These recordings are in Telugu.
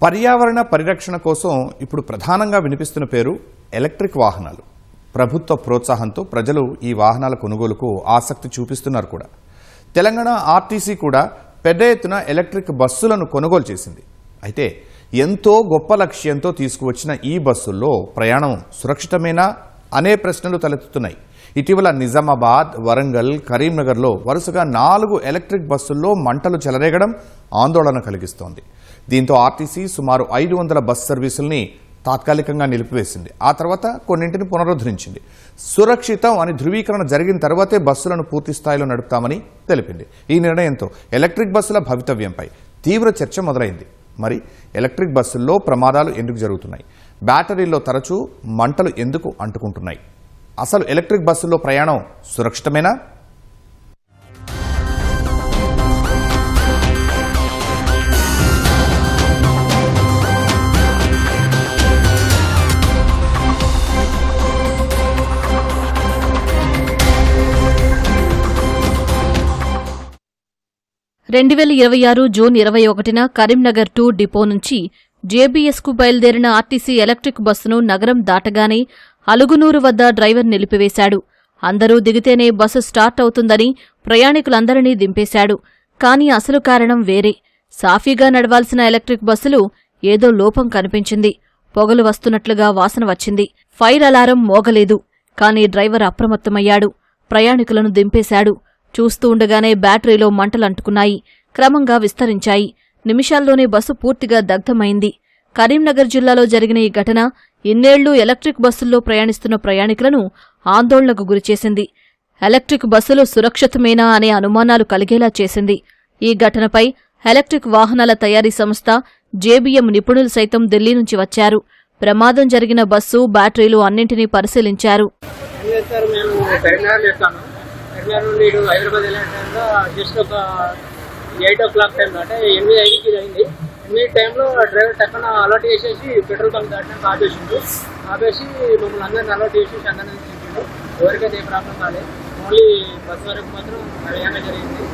పర్యావరణ పరిరక్షణ కోసం ఇప్పుడు ప్రధానంగా వినిపిస్తున్న పేరు ఎలక్ట్రిక్ వాహనాలు. ప్రభుత్వ ప్రోత్సాహంతో ప్రజలు ఈ వాహనాల కొనుగోలుకు ఆసక్తి చూపిస్తున్నారు కూడా. తెలంగాణ ఆర్టీసీ కూడా పెద్ద ఎత్తున ఎలక్ట్రిక్ బస్సులను కొనుగోలు చేసింది. అయితే ఎంతో గొప్ప లక్ష్యంతో తీసుకువచ్చిన ఈ బస్సుల్లో ప్రయాణం సురక్షితమేనా అనే ప్రశ్నలు తలెత్తుతున్నాయి. ఇటీవల నిజామాబాద్, వరంగల్, కరీంనగర్లో వరుసగా 4 ఎలక్ట్రిక్ బస్సుల్లో మంటలు చెలరేగడం ఆందోళన కలిగిస్తోంది. దీంతో ఆర్టీసీ సుమారు 500 బస్ సర్వీసుల్ని తాత్కాలికంగా నిలిపివేసింది. ఆ తర్వాత కొన్నింటిని పునరుద్ధరించింది. సురక్షితం అని ధృవీకరణ జరిగిన తర్వాతే బస్సులను పూర్తి స్థాయిలో నడుపుతామని తెలిపింది. ఈ నిర్ణయంతో ఎలక్ట్రిక్ బస్సుల భవితవ్యంపై తీవ్ర చర్చ మొదలైంది. మరి ఎలక్ట్రిక్ బస్సుల్లో ప్రమాదాలు ఎందుకు జరుగుతున్నాయి? బ్యాటరీల్లో తరచూ మంటలు ఎందుకు అంటుకుంటున్నాయి? అసలు ఎలక్ట్రిక్ బస్సుల్లో ప్రయాణం సురక్షితమేనా? జూన్ 21న కరీంనగర్ 2 డిపో నుంచి జేబీఎస్కు బయలుదేరిన ఆర్టీసీ ఎలక్ట్రిక్ బస్సును నగరం దాటగానే అలుగునూరు వద్ద డ్రైవర్ నిలిపివేశాడు. అందరూ దిగితేనే బస్సు స్టార్ట్ అవుతుందని ప్రయాణికులందరినీ దింపేశాడు. కాని అసలు కారణం వేరే. సాఫీగా నడవాల్సిన ఎలక్ట్రిక్ బస్సులు ఏదో లోపం కనిపించింది. పొగలు వస్తున్నట్లుగా వాసన వచ్చింది. ఫైర్ అలారం మోగలేదు. కాని డ్రైవర్ అప్రమత్తమయ్యాడు. ప్రయాణికులను దింపేశాడు. చూస్తూ ఉండగానే బ్యాటరీలో మంటలంటుకున్నాయి. క్రమంగా విస్తరించాయి. నిమిషాల్లోనే బస్సు పూర్తిగా దగ్ధమైంది. కరీంనగర్ జిల్లాలో జరిగిన ఈ ఘటన ఇన్నేళ్లు ఎలక్ట్రిక్ బస్సుల్లో ప్రయాణిస్తున్న ప్రయాణికులను ఆందోళనకు గురిచేసింది. ఎలక్ట్రిక్ బస్సులు సురక్షితమేనా అనే అనుమానాలు కలిగేలా చేసింది. ఈ ఘటనపై ఎలక్ట్రిక్ వాహనాల తయారీ సంస్థ జేబీఎం నిపుణులు సైతం ఢిల్లీ నుంచి వచ్చారు. ప్రమాదం జరిగిన బస్సు, బ్యాటరీలు అన్నింటినీ పరిశీలించారు. హైదరాబాద్ వెళ్ళే టైంలో జస్ట్ ఒక 8 o'clock టైంలో అంటే 8:05కి అయింది. 8 టైంలో డ్రైవర్ టక్కన అలర్ట్ చేసేసి పెట్రోల్ బంక్ దాటినాక ఆపేసి మమ్మల్ని అందరిని అలర్ట్ చేసేసి అందరినీ దింపిండు. ఎవరికైతే ఏ ప్రాబ్లం కాలేదు. ఓన్లీ బస్ వరకు మాత్రం భయంగా జరిగింది.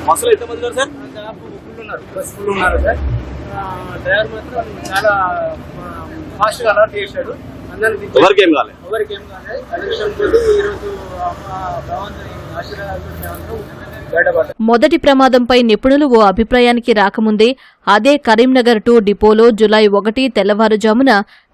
బస్సులో ఎంతమంది ఉన్నారు సార్? దాదాపు ఫుల్ ఉన్నారు సార్. డ్రైవర్ మాత్రం చాలా ఫాస్ట్గా అలర్ట్ చేశాడు. ఎవరికేం కాలేదు. మొదటి ప్రమాదంపై నిపుణులు ఓ అభిప్రాయానికి రాకముందే అదే కరీంనగర్ 2 డిపోలో జూలై 1 తెల్లవారుజామున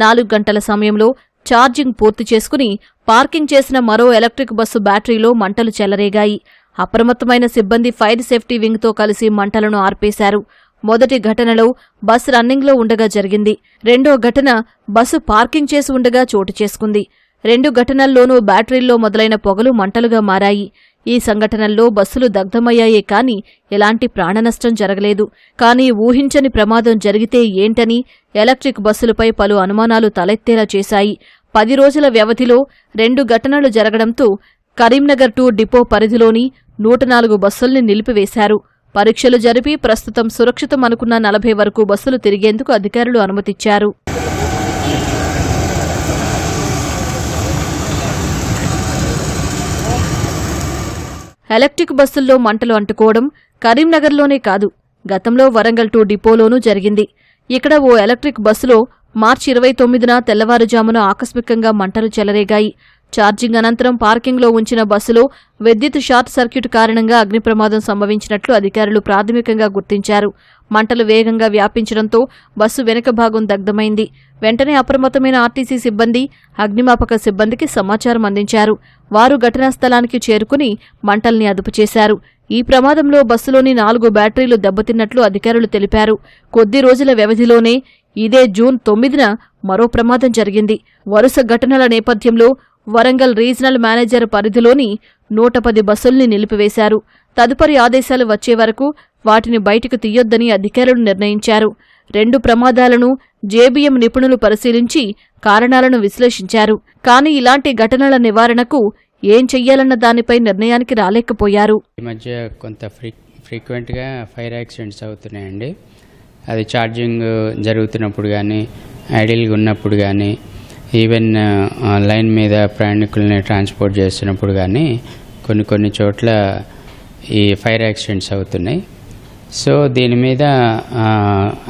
4 గంటల సమయంలో ఛార్జింగ్ పూర్తి చేసుకుని పార్కింగ్ చేసిన మరో ఎలక్ట్రిక్ బస్సు బ్యాటరీలో మంటలు చెలరేగాయి. అప్రమత్తమైన సిబ్బంది ఫైర్ సేఫ్టీ వింగ్తో కలిసి మంటలను ఆర్పేశారు. మొదటి ఘటనలో బస్సు రన్నింగ్లో ఉండగా జరిగింది. రెండో ఘటన బస్సు పార్కింగ్ చేసి ఉండగా చోటు చేసుకుంది. 2 ఘటనల్లోనూ బ్యాటరీల్లో మొదలైన పొగలు మంటలుగా మారాయి. ఈ సంఘటనల్లో బస్సులు దగ్ధమయ్యాయే కాని ఎలాంటి ప్రాణనష్టం జరగలేదు. కానీ ఊహించని ప్రమాదం జరిగితే ఏంటని ఎలక్ట్రిక్ బస్సులపై పలు అనుమానాలు తలెత్తేలా చేశాయి. 10 రోజుల వ్యవధిలో 2 ఘటనలు జరగడంతో కరీంనగర్ 2 డిపో పరిధిలోని 104 బస్సుల్ని నిలిపివేశారు. పరీక్షలు జరిపి ప్రస్తుతం సురక్షితం అనుకున్న 40 వరకు బస్సులు తిరిగేందుకు అధికారులు అనుమతిచ్చారు. ఎలక్ట్రిక్ బస్సుల్లో మంటలు అంటుకోవడం కరీంనగర్లోనే కాదు, గతంలో వరంగల్ 2 డిపోలోనూ జరిగింది. ఇక్కడ ఓ ఎలక్ట్రిక్ బస్సులో మార్చి 29న తెల్లవారుజామున ఆకస్మికంగా మంటలు చెలరేగాయి. ఛార్జింగ్ అనంతరం పార్కింగ్లో ఉంచిన బస్సులో విద్యుత్ షార్ట్ సర్క్యూట్ కారణంగా అగ్ని ప్రమాదం సంభవించినట్లు అధికారులు ప్రాథమికంగా గుర్తించారు. మంటలు వేగంగా వ్యాపించడంతో బస్సు వెనుక భాగం దగ్ధమైంది. వెంటనే అప్రమత్తమైన ఆర్టీసీ సిబ్బంది అగ్నిమాపక సిబ్బందికి సమాచారం అందించారు. వారు ఘటనా స్థలానికి చేరుకుని మంటల్ని అదుపు చేశారు. ఈ ప్రమాదంలో బస్సులోని 4 బ్యాటరీలు దెబ్బతిన్నట్లు అధికారులు తెలిపారు. కొద్ది రోజుల వ్యవధిలోనే ఇదే జూన్ 9న మరో ప్రమాదం జరిగింది. వరుస ఘటనల నేపథ్యంలో వరంగల్ రీజనల్ మేనేజర్ పరిధిలోని 110 బస్సుల్ని నిలిపివేశారు. తదుపరి ఆదేశాలు వచ్చే వరకు వాటిని బయటకు తీయొద్దని అధికారులు నిర్ణయించారు. 2 ప్రమాదాలను జేబీఎం నిపుణులు పరిశీలించి కారణాలను విశ్లేషించారు. కానీ ఇలాంటి ఘటనల నివారణకు ఏం చెయ్యాలన్న దానిపై నిర్ణయానికి రాలేకపోయారు. ఈ మధ్య కొంత ఫ్రీక్వెంట్గా ఫైర్ యాక్సిడెంట్స్ అవుతున్నాయండి. అది ఛార్జింగ్ జరుగుతున్నప్పుడు కానీ, ఐడిల్గా ఉన్నప్పుడు కానీ, ఈవెన్ లైన్ మీద ప్రయాణికుల్ని ట్రాన్స్పోర్ట్ చేస్తున్నప్పుడు కానీ కొన్ని చోట్ల ఈ ఫైర్ యాక్సిడెంట్స్ అవుతున్నాయి. సో దీని మీద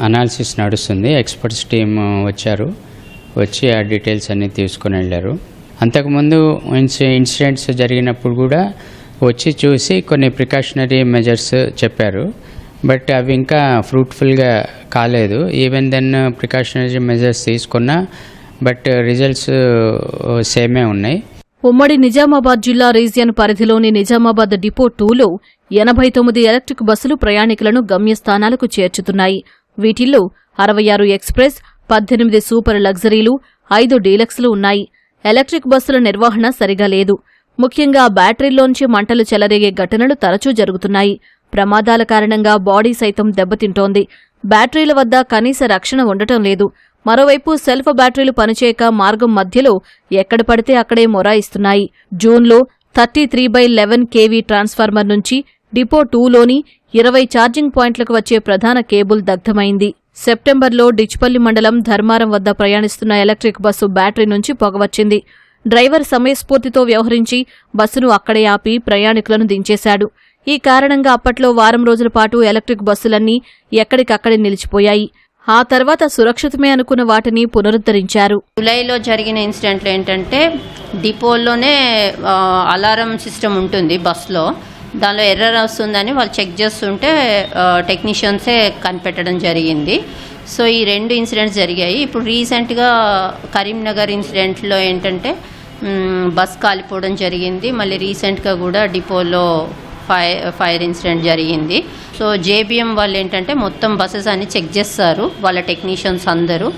అనాలిసిస్ నడుస్తుంది. ఎక్స్పర్ట్స్ టీమ్ వచ్చి ఆ డీటెయిల్స్ అన్నీ తీసుకుని వెళ్ళారు. అంతకుముందు ఇన్సిడెంట్స్ జరిగినప్పుడు కూడా వచ్చి చూసి కొన్ని ప్రికాషనరీ మెజర్స్ చెప్పారు. బట్ అవి ఇంకా ఫ్రూట్ఫుల్గా కాలేదు. ఈవెన్ దెన్ ప్రికాషనరీ మెజర్స్ తీసుకున్నా బట్ రిజల్ట్స్ సేమే ఉన్నాయి. ఉమ్మడి నిజామాబాద్ జిల్లా రీజియన్ పరిధిలోని నిజామాబాద్ డిపో 2లో 89 ఎలక్ట్రిక్ బస్సులు ప్రయాణికులను గమ్యస్థానాలకు చేర్చుతున్నాయి. వీటిల్లో 66 ఎక్స్ప్రెస్, 18 సూపర్ లగ్జరీలు, 5 డీలక్స్లు ఉన్నాయి. ఎలక్ట్రిక్ బస్సుల నిర్వహణ సరిగా లేదు. ముఖ్యంగా బ్యాటరీల్లోంచి మంటలు చెలరేగే ఘటనలు తరచూ జరుగుతున్నాయి. ప్రమాదాల కారణంగా బాడీ సైతం దెబ్బతింటోంది. బ్యాటరీల వద్ద కనీస రక్షణ ఉండటం లేదు. మరోవైపు సెల్ఫ్ బ్యాటరీలు పనిచేయక మార్గం మధ్యలో ఎక్కడ పడితే అక్కడే మొరాయిస్తున్నాయి. జూన్లో 33/11 kV ట్రాన్స్ఫార్మర్ నుంచి డిపో 2లోని 20 ఛార్జింగ్ పాయింట్లకు వచ్చే ప్రధాన కేబుల్ దగ్ధమైంది. సెప్టెంబర్లో డిచ్పల్లి మండలం ధర్మారం వద్ద ప్రయాణిస్తున్న ఎలక్ట్రిక్ బస్సు బ్యాటరీ నుంచి పొగవచ్చింది. డ్రైవర్ సమయస్ఫూర్తితో వ్యవహరించి బస్సును అక్కడే ఆపి ప్రయాణికులను దించేశాడు. ఈ కారణంగా అప్పట్లో వారం రోజుల పాటు ఎలక్ట్రిక్ బస్సులన్నీ ఎక్కడికక్కడే నిలిచిపోయాయి. ఆ తర్వాత సురక్షితమే అనుకున్న వాటిని పునరుద్ధరించారు. జూలైలో జరిగిన ఇన్సిడెంట్లు ఏంటంటే డిపోలోనే అలారం సిస్టమ్ ఉంటుంది బస్లో. దానిలో ఎర్రర్ వస్తుందని వాళ్ళు చెక్ చేస్తుంటే టెక్నీషియన్సే కనిపెట్టడం జరిగింది. సో ఈ 2 ఇన్సిడెంట్స్ జరిగాయి. ఇప్పుడు రీసెంట్గా కరీంనగర్ ఇన్సిడెంట్లో ఏంటంటే బస్ కాలిపోవడం జరిగింది. మళ్ళీ రీసెంట్గా కూడా డిపోలో ఫైర్ ఇన్సిడెంట్ జరిగింది. సో జేబీఎం వాళ్ళు ఏంటంటే మొత్తం బస్సెస్ అన్ని చెక్ చేస్తారు. వాళ్ళ టెక్నీషియన్స్ అందరూ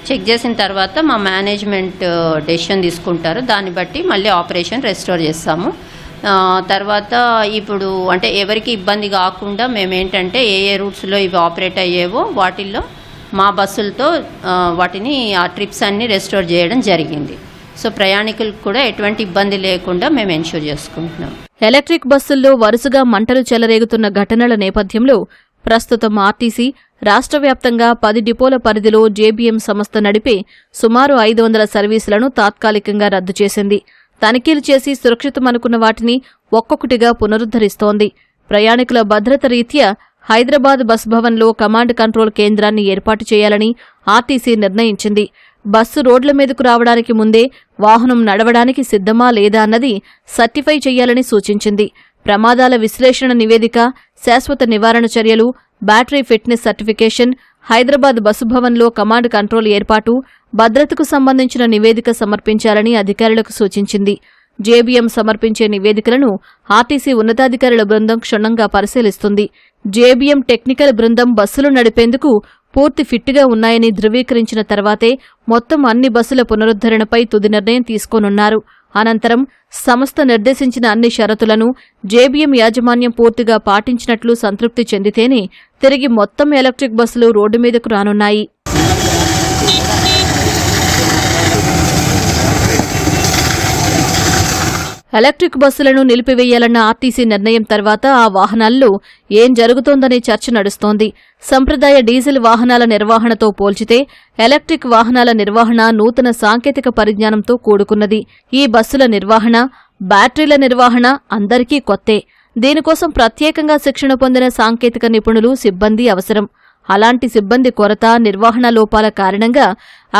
చెక్ చేసిన తర్వాత మా మేనేజ్మెంట్ డెసిషన్ తీసుకుంటారు. దాన్ని బట్టి మళ్ళీ ఆపరేషన్ రెస్టోర్ చేస్తాము. తర్వాత ఇప్పుడు అంటే ఎవరికి ఇబ్బంది కాకుండా మేమేంటంటే ఏ రూట్స్లో ఇవి ఆపరేట్ అయ్యేవో వాటిల్లో మా బస్సులతో వాటిని ఆ ట్రిప్స్ అన్ని రెస్టోర్ చేయడం జరిగింది. సో ప్రయాణికులకు కూడా ఎటువంటి ఇబ్బంది లేకుండా మేము ఎన్ష్యూర్ చేసుకుంటున్నాం. ఎలక్ట్రిక్ బస్సుల్లో వరుసగా మంటలు చెలరేగుతున్న ఘటనల నేపథ్యంలో ప్రస్తుతం ఆర్టీసీ రాష్ట్ర వ్యాప్తంగా 10 డిపోల పరిధిలో జేబీఎం సంస్థ నడిపే సుమారు 500 సర్వీసులను తాత్కాలికంగా రద్దు చేసింది. తనిఖీలు చేసి సురక్షితమనుకున్న వాటిని ఒక్కొక్కటిగా పునరుద్ధరిస్తోంది. ప్రయాణికుల భద్రత రీత్యా హైదరాబాద్ బస్ భవన్లో కమాండ్ కంట్రోల్ కేంద్రాన్ని ఏర్పాటు చేయాలని ఆర్టీసీ నిర్ణయించింది. బస్సు రోడ్ల మీదకు రావడానికి ముందే వాహనం నడవడానికి సిద్ధమా లేదా అన్నది సర్టిఫై చేయాలని సూచించింది. ప్రమాదాల విశ్లేషణ నివేదిక, శాశ్వత నివారణ చర్యలు, battery fitness certification, Hyderabad bus భవన్లో కమాండ్ కంట్రోల్ ఏర్పాటు, భద్రతకు సంబంధించిన నివేదిక సమర్పించాలని అధికారులకు సూచించింది. జేబీఎం సమర్పించే నివేదికలను ఆర్టీసీ ఉన్నతాధికారుల బృందం క్షుణ్ణంగా పరిశీలిస్తుంది. జేబీఎం టెక్నికల్ బృందం బస్సులు నడిపేందుకు పూర్తి ఫిట్గా ఉన్నాయని ధృవీకరించిన తర్వాతే మొత్తం అన్ని బస్సుల పునరుద్ధరణపై తుది నిర్ణయం తీసుకోనున్నారు. అనంతరం సంస్థ నిర్దేశించిన అన్ని షరతులను జేబీఎం యాజమాన్యం పూర్తిగా పాటించినట్లు సంతృప్తి చెందితేనే తిరిగి మొత్తం ఎలక్ట్రిక్ బస్సులు రోడ్డు మీదకు రానున్నాయి. ఎలక్ట్రిక్ బస్సులను నిలిపివేయాలన్న ఆర్టీసీ నిర్ణయం తర్వాత ఆ వాహనాల్లో ఏం జరుగుతోందనే చర్చ నడుస్తోంది. సంప్రదాయ డీజిల్ వాహనాల నిర్వహణతో పోల్చితే ఎలక్ట్రిక్ వాహనాల నిర్వహణ నూతన సాంకేతిక పరిజ్ఞానంతో కూడుకున్నది. ఈ బస్సుల నిర్వహణ, బ్యాటరీల నిర్వహణ అందరికీ కొత్తే. దీనికోసం ప్రత్యేకంగా శిక్షణ పొందిన సాంకేతిక నిపుణులు, సిబ్బంది అవసరం. అలాంటి సిబ్బంది కొరత, నిర్వహణ లోపాల కారణంగా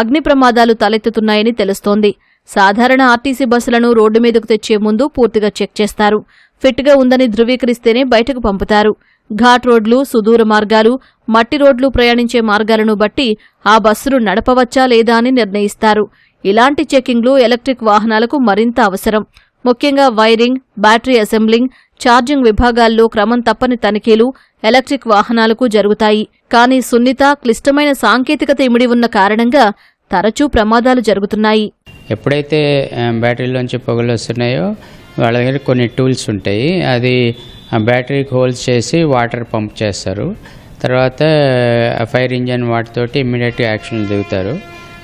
అగ్ని ప్రమాదాలు తలెత్తుతున్నాయని తెలుస్తోంది. సాధారణ ఆర్టీసీ బస్సులను రోడ్డు మీదకు తెచ్చే ముందు పూర్తిగా చెక్ చేస్తారు. ఫిట్గా ఉందని ధృవీకరిస్తేనే బయటకు పంపుతారు. ఘాట్ రోడ్లు, సుదూర మార్గాలు, మట్టి రోడ్లు ప్రయాణించే మార్గాలను బట్టి ఆ బస్సులు నడపవచ్చా లేదా అని నిర్ణయిస్తారు. ఇలాంటి చెకింగ్లు ఎలక్ట్రిక్ వాహనాలకు మరింత అవసరం. ముఖ్యంగా వైరింగ్, బ్యాటరీ అసెంబ్లింగ్, ఛార్జింగ్ విభాగాల్లో క్రమం తప్పని తనిఖీలు ఎలక్ట్రిక్ వాహనాలకు జరుగుతాయి. కానీ సున్నిత, క్లిష్టమైన సాంకేతికత ఇమిడి ఉన్న కారణంగా తరచూ ప్రమాదాలు జరుగుతున్నాయి. ఎప్పుడైతే బ్యాటరీలోంచి పొగలు వస్తున్నాయో వాళ్ళ దగ్గర కొన్ని టూల్స్ ఉంటాయి. అది ఆ బ్యాటరీకి హోల్స్ చేసి వాటర్ పంప్ చేస్తారు. తర్వాత ఫైర్ ఇంజన్ వాటితోటి ఇమ్మీడియట్గా యాక్షన్ దిగుతారు.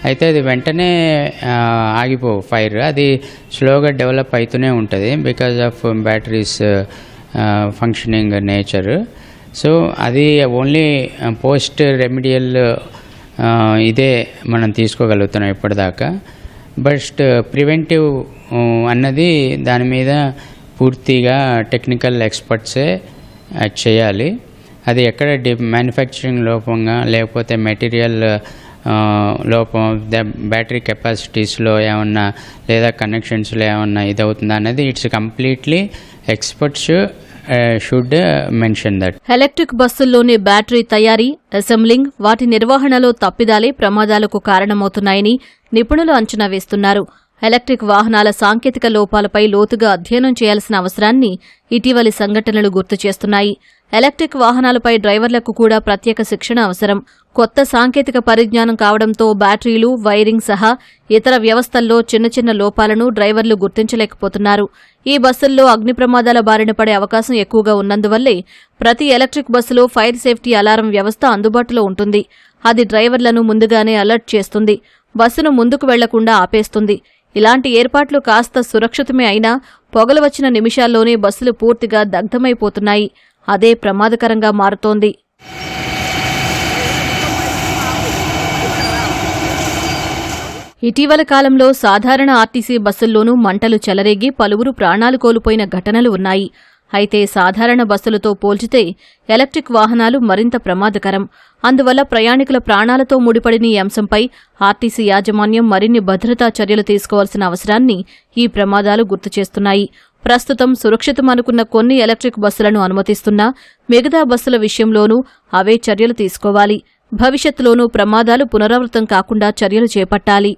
అయితే అది వెంటనే ఆగిపోవు ఫైర్, అది స్లోగా డెవలప్ అవుతూనే ఉంటుంది because of batteries functioning nature. So అది ఓన్లీ పోస్ట్ రెమిడియల్ ఇదే మనం తీసుకోగలుగుతున్నాం ఇప్పటిదాకా. బట్ ప్రివెంటివ్ అన్నది దాని మీద పూర్తిగా టెక్నికల్ ఎక్స్పర్ట్సే చేయాలి. అది ఎక్కడ మ్యానుఫ్యాక్చరింగ్ లోపంగా లేకపోతే మెటీరియల్ లోపం బ్యాటరీ కెపాసిటీస్లో ఏమన్నా లేదా కనెక్షన్స్లో ఏమన్నా ఇదవుతుందా అనేది it's completely experts should mention that. Electric బస్సుల్లోని బ్యాటరీ తయారీ, అసెంబ్లింగ్, వాటి నిర్వహణలో తప్పిదాలే ప్రమాదాలకు కారణమవుతున్నాయని నిపుణులు అంచనా వేస్తున్నారు. ఎలక్ట్రిక్ వాహనాల సాంకేతిక లోపాలపై లోతుగా అధ్యయనం చేయాల్సిన అవసరాన్ని ఇటీవలి సంఘటనలు గుర్తు చేస్తున్నాయి. ఎలక్ట్రిక్ వాహనాలపై డ్రైవర్లకు కూడా ప్రత్యేక శిక్షణ అవసరం. కొత్త సాంకేతిక పరిజ్ఞానం కావడంతో బ్యాటరీలు, వైరింగ్ సహా ఇతర వ్యవస్థల్లో చిన్న చిన్న లోపాలను డ్రైవర్లు గుర్తించలేకపోతున్నారు. ఈ బస్సుల్లో అగ్ని ప్రమాదాల బారిన పడే అవకాశం ఎక్కువగా ఉన్నందువల్లే ప్రతి ఎలక్ట్రిక్ బస్సులో ఫైర్ సేఫ్టీ అలారం వ్యవస్థ అందుబాటులో ఉంటుంది. అది డ్రైవర్లను ముందుగానే అలర్ట్ చేస్తుంది, బస్సును ముందుకు వెళ్లకుండా ఆపేస్తుంది. ఇలాంటి ఏర్పాట్లు కాస్త సురక్షితమే అయినా పొగలు వచ్చిన నిమిషాల్లోనే బస్సులు పూర్తిగా దగ్ధమైపోతున్నాయి. అదే ప్రమాదకరంగా మారుతోంది. ఇటీవల కాలంలో సాధారణ ఆర్టీసీ బస్సుల్లోనూ మంటలు చెలరేగి పలువురు ప్రాణాలు కోల్పోయిన ఘటనలు ఉన్నాయి. అయితే సాధారణ బస్సులతో పోల్చితే ఎలక్ట్రిక్ వాహనాలు మరింత ప్రమాదకరం. అందువల్ల ప్రయాణికుల ప్రాణాలతో ముడిపడిన ఈ అంశంపై ఆర్టీసీ యాజమాన్యం మరిన్ని భద్రతా చర్యలు తీసుకోవాల్సిన అవసరాన్ని ఈ ప్రమాదాలు గుర్తు చేస్తున్నాయి. ప్రస్తుతం సురక్షితమనుకున్న కొన్ని ఎలక్ట్రిక్ బస్సులను అనుమతిస్తున్నా మిగతా బస్సుల విషయంలోనూ అవే చర్యలు తీసుకోవాలి. భవిష్యత్తులోనూ ప్రమాదాలు పునరావృతం కాకుండా చర్యలు చేపట్టాలి.